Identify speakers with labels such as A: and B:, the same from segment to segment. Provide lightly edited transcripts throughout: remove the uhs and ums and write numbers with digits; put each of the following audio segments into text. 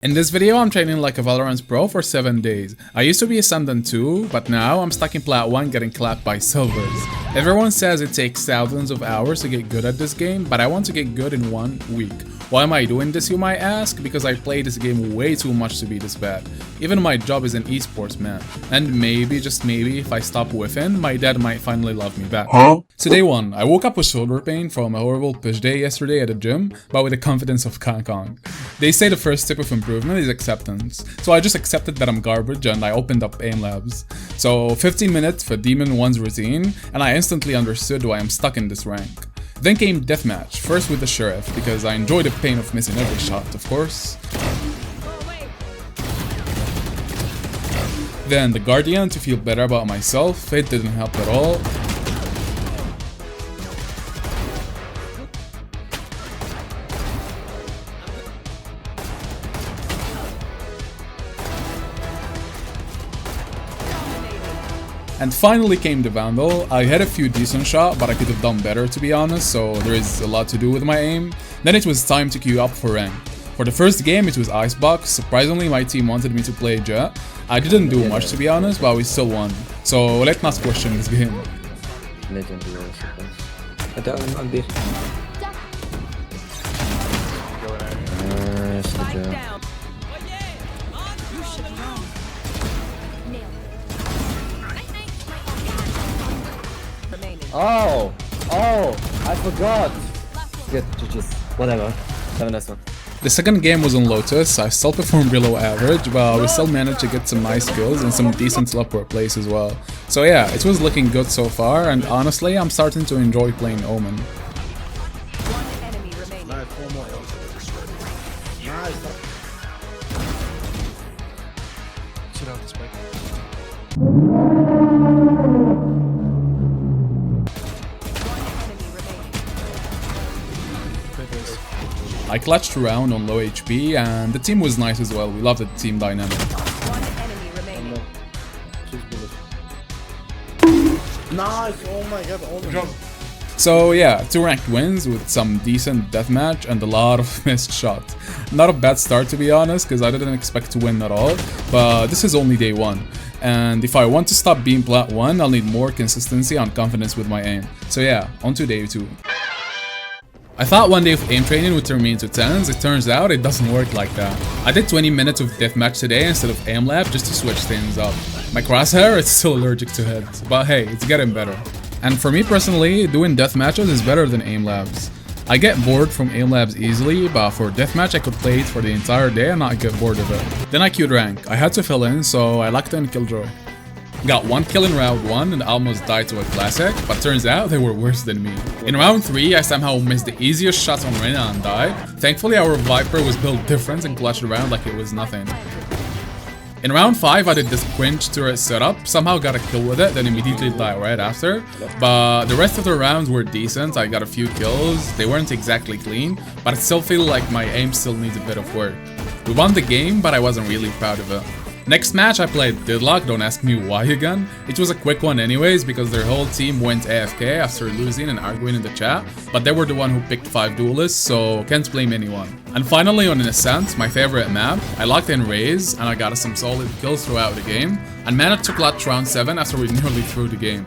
A: In this video, I'm training like a Valorant pro for 7 days. I used to be Ascendant 2, but now I'm stuck in Plat 1 getting clapped by silvers. Everyone says it takes thousands of hours to get good at this game, but I want to get good in 1 week. Why am I doing this, you might ask? Because I play this game way too much to be this bad. Even my job is an esports man. And maybe, just maybe, if I stop whiffing, my dad might finally love me back. So day 1, I woke up with shoulder pain from a horrible push day yesterday at the gym, but with the confidence of Kong Kong. They say the first step of improvement is acceptance. So I just accepted that I'm garbage and I opened up Aimlabs. So 15 minutes for Demon 1's routine, and I instantly understood why I'm stuck in this rank. Then came Deathmatch, first with the Sheriff, because I enjoy the pain of missing every shot, of course. Then the Guardian to feel better about myself, it didn't help at all. And finally came the Vandal. I had a few decent shots, but I could have done better to be honest, so there is a lot to do with my aim. Then it was time to queue up for rank. For the first game it was Icebox. Surprisingly my team wanted me to play Jett. I didn't do much to be honest, but we still won. So let's not question this game.
B: Oh, I forgot. Good, GG's. Whatever. Have a nice one.
A: The second game was on Lotus. I still performed below average, but we still managed to get some nice kills and some decent upward plays as well. So yeah, it was looking good so far, and honestly, I'm starting to enjoy playing Omen. I clutched around on low HP, and the team was nice as well. We loved the team dynamic.
C: Nice! Oh my god, Omen.
A: So yeah, 2 ranked wins with some decent deathmatch and a lot of missed shots. Not a bad start to be honest, because I didn't expect to win at all, but this is only day 1. And if I want to stop being Plat 1, I'll need more consistency and confidence with my aim. So yeah, on to day 2. I thought one day of aim training would turn me into TenZ. It turns out it doesn't work like that. I did 20 minutes of Deathmatch today instead of Aimlabs just to switch things up. My crosshair is still allergic to hits, but hey, it's getting better. And for me personally, doing Deathmatches is better than Aimlabs. I get bored from Aimlabs easily, but for Deathmatch I could play it for the entire day and not get bored of it. Then I queued rank. I had to fill in, so I locked in Killjoy. Got 1 kill in round 1 and almost died to a classic, but turns out they were worse than me. In round 3, I somehow missed the easiest shots on Reyna and died. Thankfully our Viper was built different and clutched around like it was nothing. In round 5, I did this cringe turret setup, somehow got a kill with it, then immediately died right after. But the rest of the rounds were decent, I got a few kills, they weren't exactly clean, but I still feel like my aim still needs a bit of work. We won the game, but I wasn't really proud of it. Next match I played Deadlock, don't ask me why again. It was a quick one anyways because their whole team went AFK after losing and arguing in the chat, but they were the one who picked 5 duelists, so can't blame anyone. And finally on an Ascent, my favorite map, I locked in Raze and I got some solid kills throughout the game, and managed to clutch round 7 after we nearly threw the game.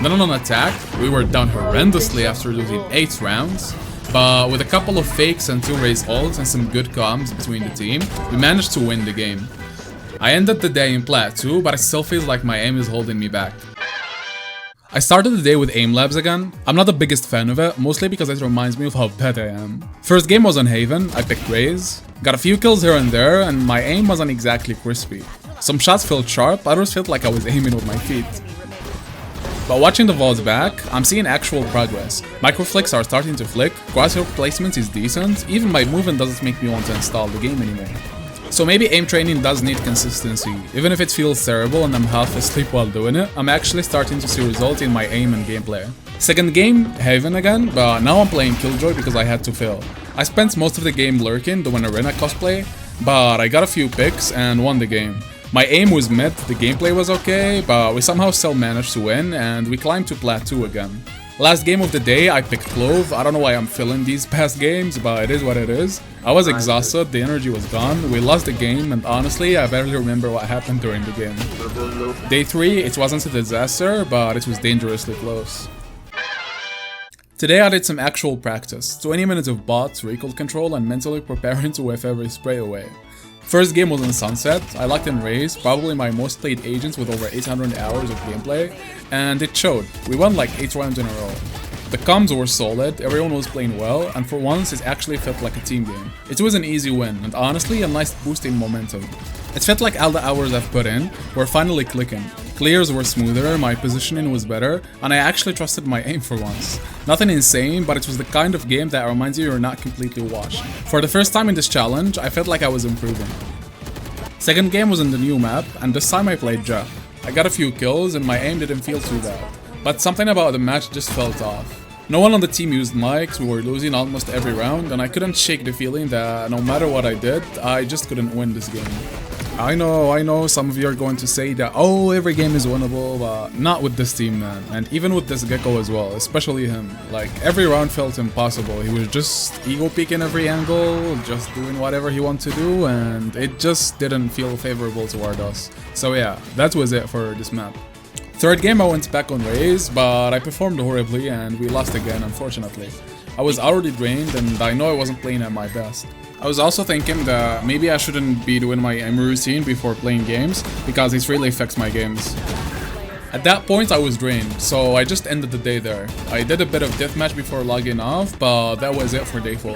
A: Then on attack, we were down horrendously after losing 8 rounds. But with a couple of fakes and 2 Raze ults and some good comms between the team, we managed to win the game. I ended the day in Plat 2, but I still feel like my aim is holding me back. I started the day with Aimlabs again. I'm not the biggest fan of it, mostly because it reminds me of how bad I am. First game was on Haven, I picked Raze. Got a few kills here and there, and my aim wasn't exactly crispy. Some shots felt sharp, others felt like I was aiming with my feet. But watching the VODs back, I'm seeing actual progress. Microflicks are starting to flick, crosshair placement is decent, even my movement doesn't make me want to install the game anymore. So maybe aim training does need consistency. Even if it feels terrible and I'm half asleep while doing it, I'm actually starting to see results in my aim and gameplay. Second game, Haven again, but now I'm playing Killjoy because I had to fail. I spent most of the game lurking, doing arena cosplay, but I got a few picks and won the game. My aim was met, the gameplay was okay, but we somehow still managed to win, and we climbed to Plat 2 again. Last game of the day, I picked Clove. I don't know why I'm feeling these past games, but it is what it is. I was exhausted, the energy was gone, we lost the game, and honestly, I barely remember what happened during the game. Day 3, it wasn't a disaster, but it was dangerously close. Today I did some actual practice, 20 minutes of bots, recoil control, and mentally preparing to whiff every spray away. First game was on Sunset, I locked in Raze, probably my most played agents with over 800 hours of gameplay, and it showed. We won like 8 rounds in a row. The comms were solid, everyone was playing well, and for once it actually felt like a team game. It was an easy win, and honestly a nice boost in momentum. It felt like all the hours I've put in were finally clicking. Clears were smoother, my positioning was better, and I actually trusted my aim for once. Nothing insane, but it was the kind of game that reminds you you're not completely washed. For the first time in this challenge, I felt like I was improving. Second game was in the new map, and this time I played Jett. I got a few kills and my aim didn't feel too bad, but something about the match just felt off. No one on the team used mics, we were losing almost every round, and I couldn't shake the feeling that no matter what I did, I just couldn't win this game. I know, some of you are going to say that, oh, every game is winnable, but not with this team, man. And even with this Gecko as well, especially him. Like, every round felt impossible. He was just ego peeking every angle, just doing whatever he wanted to do, and it just didn't feel favorable toward us. So yeah, that was it for this map. Third game I went back on Raze, but I performed horribly and we lost again, unfortunately. I was already drained and I know I wasn't playing at my best. I was also thinking that maybe I shouldn't be doing my aim routine before playing games, because it really affects my games. At that point I was drained, so I just ended the day there. I did a bit of deathmatch before logging off, but that was it for day 4.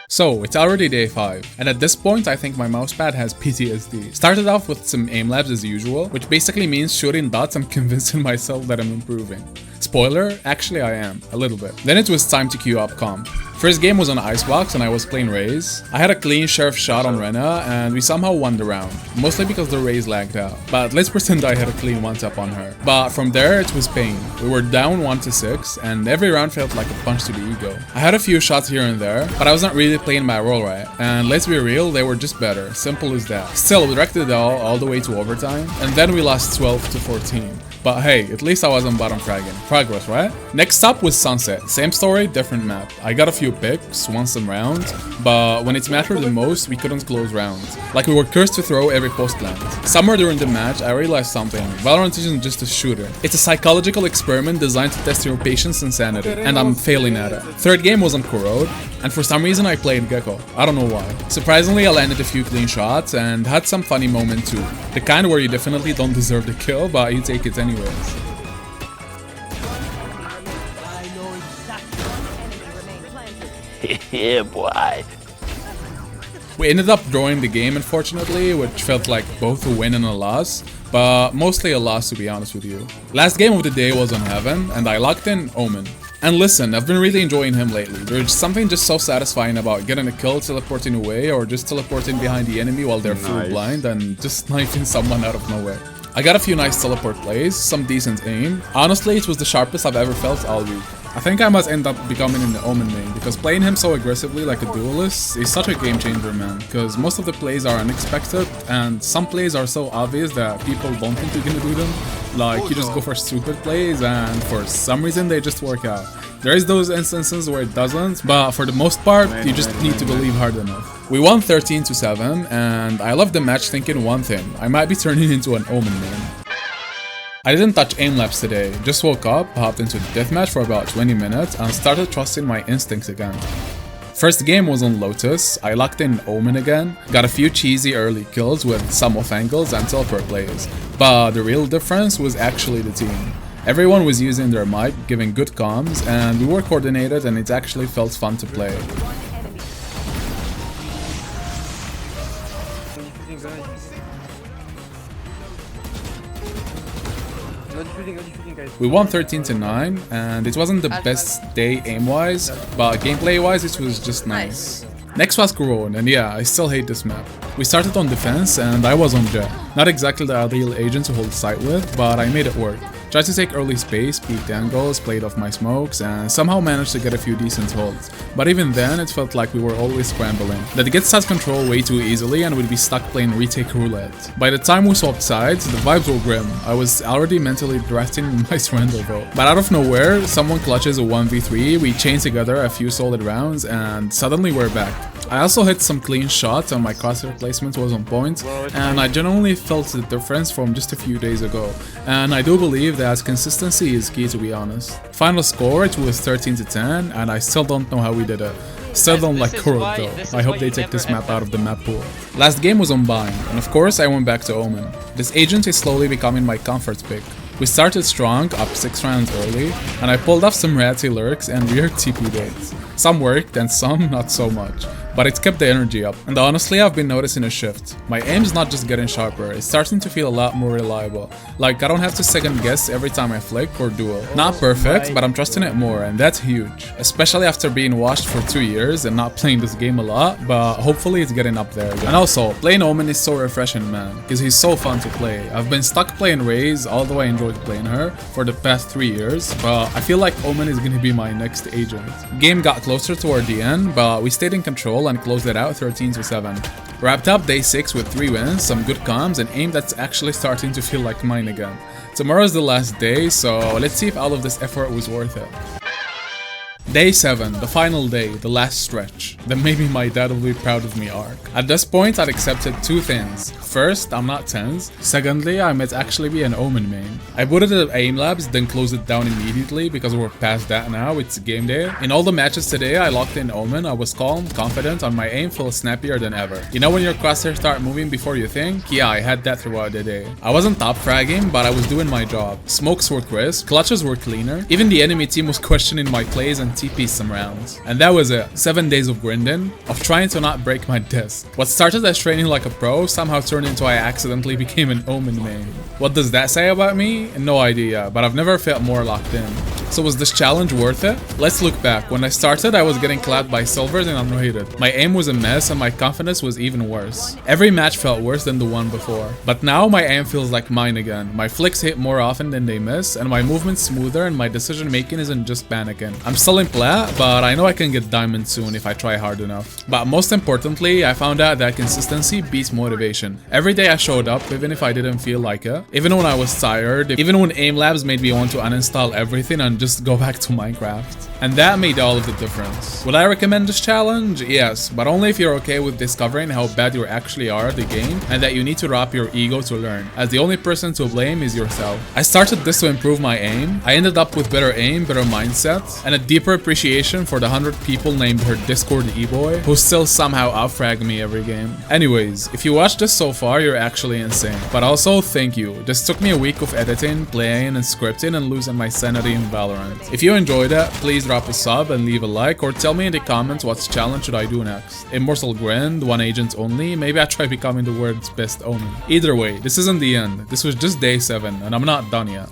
A: So, it's already day 5, and at this point I think my mousepad has PTSD. Started off with some Aimlabs as usual, which basically means shooting dots and convincing myself that I'm improving. Spoiler, actually I am, a little bit. Then it was time to queue up comp. First game was on Icebox and I was playing Raze. I had a clean sheriff shot on Rena and we somehow won the round, mostly because the Raze lagged out. But let's pretend I had a clean one-tap on her. But from there it was pain. We were down 1-6 and every round felt like a punch to the ego. I had a few shots here and there, but I wasn't really playing my role right. And let's be real, they were just better, simple as that. Still, we wrecked it all the way to overtime, and then we lost 12-14. But hey, at least I wasn't bottom fragging. Progress, right? Next up was Sunset. Same story, different map. I got a few picks, won some rounds, but when it mattered the most, we couldn't close rounds. Like we were cursed to throw every post land. Somewhere during the match, I realized something. Valorant isn't just a shooter. It's a psychological experiment designed to test your patience and sanity, and I'm failing at it. Third game was on Corrode, and for some reason I played Gecko. I don't know why. Surprisingly, I landed a few clean shots and had some funny moment too. The kind where you definitely don't deserve the kill, but you take it anyways.
D: Yeah, boy.
A: We ended up drawing the game, unfortunately, which felt like both a win and a loss, but mostly a loss to be honest with you. Last game of the day was on Heaven, and I locked in Omen. And listen, I've been really enjoying him lately. There's something just so satisfying about getting a kill, teleporting away, or just teleporting behind the enemy while they're full blind and just sniping someone out of nowhere. I got a few nice teleport plays, some decent aim. Honestly, it was the sharpest I've ever felt all week. I think I must end up becoming in the Omen Main, because playing him so aggressively like a duelist is such a game changer, man. Because most of the plays are unexpected, and some plays are so obvious that people don't think you're gonna do them. Like, you just go for stupid plays, and for some reason they just work out. There is those instances where it doesn't, but for the most part, you just need to believe hard enough. We won 13-7, and I left the match thinking one thing: I might be turning into an Omen Main. I didn't touch Aimlabs today, just woke up, hopped into the deathmatch for about 20 minutes, and started trusting my instincts again. First game was on Lotus, I locked in Omen again, got a few cheesy early kills with some off angles and teleport plays, but the real difference was actually the team. Everyone was using their mic, giving good comms, and we were coordinated and it actually felt fun to play. We won 13-9, and it wasn't the best day aim-wise, but gameplay-wise it was just nice. Next was Corone, and yeah, I still hate this map. We started on defense, and I was on Jett. Not exactly the ideal agent to hold sight with, but I made it work. Tried to take early space, peeked angles, played off my smokes, and somehow managed to get a few decent holds. But even then, it felt like we were always scrambling. That gets out control way too easily and we'd be stuck playing retake roulette. By the time we swapped sides, the vibes were grim. I was already mentally drafting my surrender vote. But out of nowhere, someone clutches a 1v3, we chain together a few solid rounds, and suddenly we're back. I also hit some clean shots and my crosshair placement was on point, and I genuinely felt the difference from just a few days ago. And I do believe that consistency is key, to be honest. Final score, it was 13-10, and I still don't know how we did it. Still don't like Kurok though. I hope they take this map out of the map pool. Last game was on Bind, and of course I went back to Omen. This agent is slowly becoming my comfort pick. We started strong, up 6 rounds early, and I pulled off some ratty lurks and weird TP baits. Some worked and some not so much, but it kept the energy up. And honestly, I've been noticing a shift. My aim's not just getting sharper, it's starting to feel a lot more reliable. Like, I don't have to second guess every time I flick or duel. Not perfect, but I'm trusting it more, and that's huge. Especially after being washed for 2 years and not playing this game a lot, but hopefully it's getting up there again. And also, playing Omen is so refreshing, man, because he's so fun to play. I've been stuck playing Raze, although I enjoyed playing her, for the past 3 years, but I feel like Omen is gonna be my next agent. Game got closer toward the end, but we stayed in control and closed it out 13-7. Wrapped up day 6 with 3 wins, some good comms, and aim that's actually starting to feel like mine again. Tomorrow's the last day, so let's see if all of this effort was worth it. Day 7, the final day, the last stretch. The maybe my dad will be proud of me arc. At this point, I'd accepted 2 things. First, I'm not TenZ. Secondly, I might actually be an Omen main. I booted it at Aimlabs, then closed it down immediately because we're past that now, it's game day. In all the matches today, I locked in Omen, I was calm, confident, and my aim feels snappier than ever. You know when your crosshairs start moving before you think? Yeah, I had that throughout the day. I wasn't top fragging, but I was doing my job. Smokes were crisp, clutches were cleaner, even the enemy team was questioning my plays and TP some rounds. And that was it. 7 days of grinding, of trying to not break my disc. What started as training like a pro somehow turned into I accidentally became an Omen main. What does that say about me? No idea, but I've never felt more locked in. So was this challenge worth it? Let's look back. When I started, I was getting clapped by silvers and unrated. My aim was a mess and my confidence was even worse. Every match felt worse than the one before. But now my aim feels like mine again. My flicks hit more often than they miss, and my movement's smoother and my decision making isn't just panicking. I'm still in Plat, but I know I can get diamond soon if I try hard enough. But most importantly, I found out that consistency beats motivation. Every day I showed up, even if I didn't feel like it. Even when I was tired, even when Aimlabs made me want to uninstall everything and just go back to Minecraft. And that made all of the difference. Would I recommend this challenge? Yes, but only if you're okay with discovering how bad you actually are at the game and that you need to drop your ego to learn, as the only person to blame is yourself. I started this to improve my aim. I ended up with better aim, better mindset, and a deeper appreciation for the 100 people named her Discord e-boy who still somehow outfrag me every game. Anyways, if you watched this so far, you're actually insane. But also, thank you. This took me a week of editing, playing, and scripting and losing my sanity in VALORANT. If you enjoyed it, please drop a sub and leave a like, or tell me in the comments what challenge should I do next. Immortal Grind, 1 agent only, maybe I try becoming the world's best Omen. Either way, this isn't the end. This was just day 7, and I'm not done yet.